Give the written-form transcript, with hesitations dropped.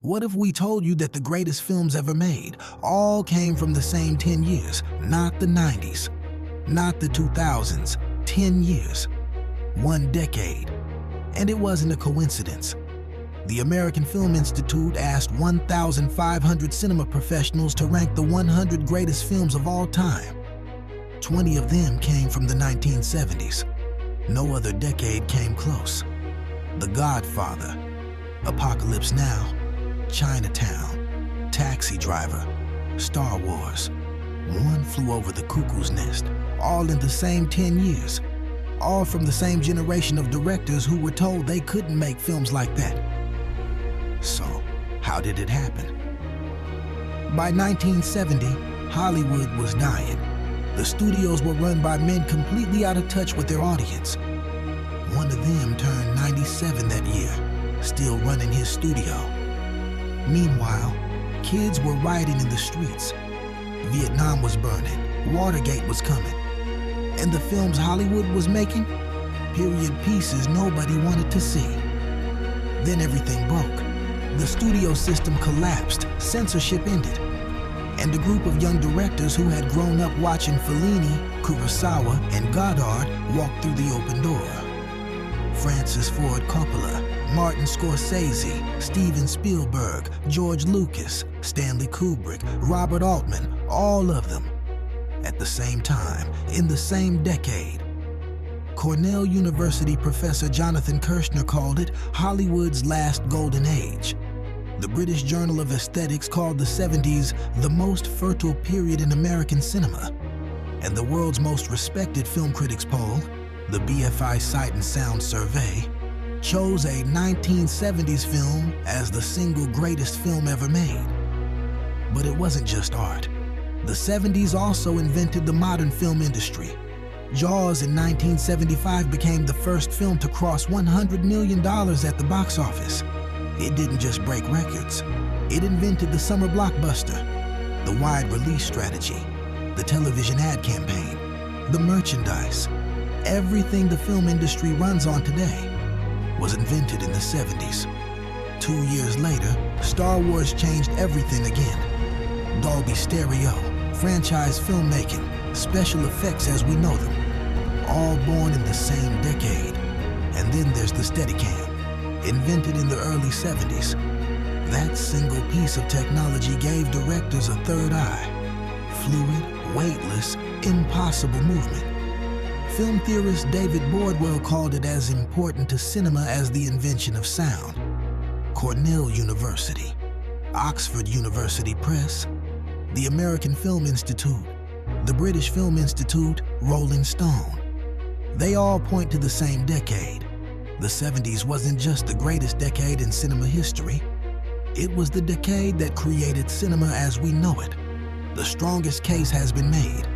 What if we told you that the greatest films ever made all came from the same 10 years, not the 90s, not the 2000s, 10 years, one decade. And it wasn't a coincidence. The American Film Institute asked 1,500 cinema professionals to rank the 100 greatest films of all time. 20 of them came from the 1970s. No other decade came close. The Godfather, Apocalypse Now, Chinatown, Taxi Driver, Star Wars, One Flew Over the Cuckoo's Nest, all in the same 10 years, all from the same generation of directors who were told they couldn't make films like that. So, how did it happen? By 1970, Hollywood was dying. The studios were run by men completely out of touch with their audience. One of them turned 97 that year, still running his studio. Meanwhile, kids were rioting in the streets. Vietnam was burning, Watergate was coming. And the films Hollywood was making? Period pieces nobody wanted to see. Then everything broke. The studio system collapsed, censorship ended. And a group of young directors who had grown up watching Fellini, Kurosawa, and Godard walked through the open door. Francis Ford Coppola, Martin Scorsese, Steven Spielberg, George Lucas, Stanley Kubrick, Robert Altman, all of them. At the same time, in the same decade. Cornell University professor Jonathan Kirshner called it Hollywood's last golden age. The British Journal of Aesthetics called the 70s the most fertile period in American cinema. And the world's most respected film critics poll, the BFI Sight Sound survey, chose a 1970s film as the single greatest film ever made. But it wasn't just art. The 70s also invented the modern film industry. Jaws in 1975 became the first film to cross $100 million at the box office. It didn't just break records. It invented the summer blockbuster, the wide release strategy, the television ad campaign, the merchandise. Everything the film industry runs on today was invented in the 70s. 2 years later, Star Wars changed everything again. Dolby Stereo, franchise filmmaking, special effects as we know them, all born in the same decade. And then there's the Steadicam, invented in the early 70s. That single piece of technology gave directors a third eye. Fluid, weightless, impossible movement. Film theorist David Bordwell called it as important to cinema as the invention of sound. Cornell University, Oxford University Press, the American Film Institute, the British Film Institute, Rolling Stone. They all point to the same decade. The 70s wasn't just the greatest decade in cinema history. It was the decade that created cinema as we know it. The strongest case has been made.